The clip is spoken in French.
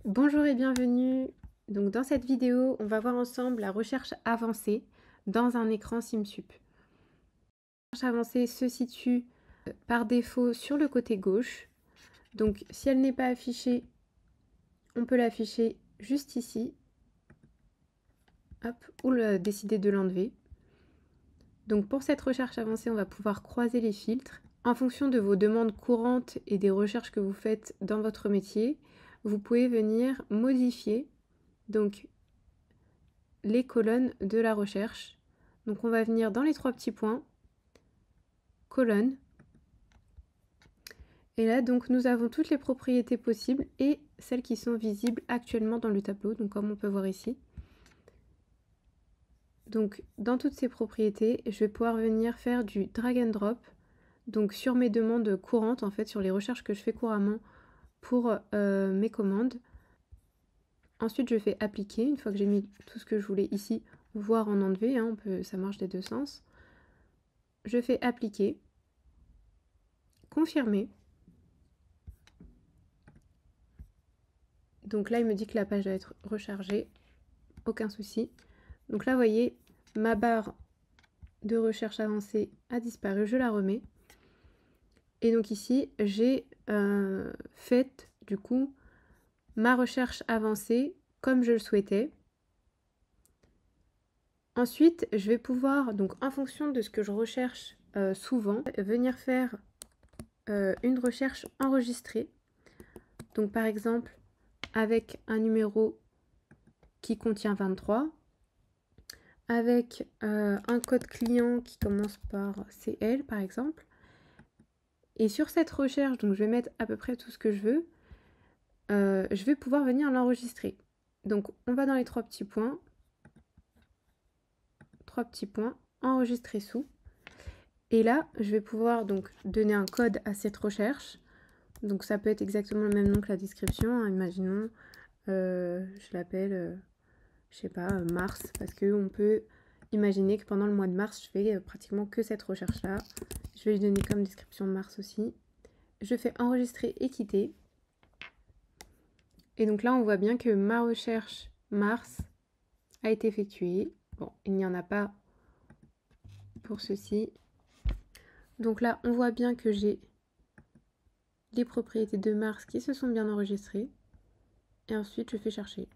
Bonjour et bienvenue. Donc dans cette vidéo, on va voir ensemble la recherche avancée dans un écran SimSup. La recherche avancée se situe par défaut sur le côté gauche. Donc si elle n'est pas affichée, on peut l'afficher juste ici. Hop, ou décider de l'enlever. Donc pour cette recherche avancée, on va pouvoir croiser les filtres. En fonction de vos demandes courantes et des recherches que vous faites dans votre métier, vous pouvez venir modifier donc les colonnes de la recherche. Donc on va venir dans les trois petits points, colonne. Et là donc nous avons toutes les propriétés possibles et celles qui sont visibles actuellement dans le tableau, donc comme on peut voir ici. Donc dans toutes ces propriétés, je vais pouvoir venir faire du drag and drop, donc sur mes demandes courantes en fait, sur les recherches que je fais couramment pour mes commandes. Ensuite je fais appliquer, une fois que j'ai mis tout ce que je voulais ici, voire en enlever, hein, ça marche des deux sens. Je fais appliquer, confirmer. Donc là, il me dit que la page doit être rechargée. Aucun souci. Donc là, vous voyez, ma barre de recherche avancée a disparu. Je la remets. Et donc ici, j'ai fait, du coup, ma recherche avancée comme je le souhaitais. Ensuite, je vais pouvoir, donc en fonction de ce que je recherche souvent, venir faire une recherche enregistrée. Donc par exemple, avec un numéro qui contient 23, avec un code client qui commence par CL par exemple. Et sur cette recherche, donc je vais mettre à peu près tout ce que je veux, je vais pouvoir venir l'enregistrer. Donc on va dans les trois petits points, enregistrer sous. Et là, je vais pouvoir donc donner un code à cette recherche. Donc ça peut être exactement le même nom que la description, hein. Imaginons, je l'appelle, je sais pas, mars, parce qu'on peut imaginer que pendant le mois de mars, je fais pratiquement que cette recherche-là. Je vais lui donner comme description mars aussi. Je fais enregistrer et quitter. Et donc là, on voit bien que ma recherche mars a été effectuée. Bon, il n'y en a pas pour ceci. Donc là, on voit bien que j'ai les propriétés de mars qui se sont bien enregistrées. Et ensuite, je fais chercher.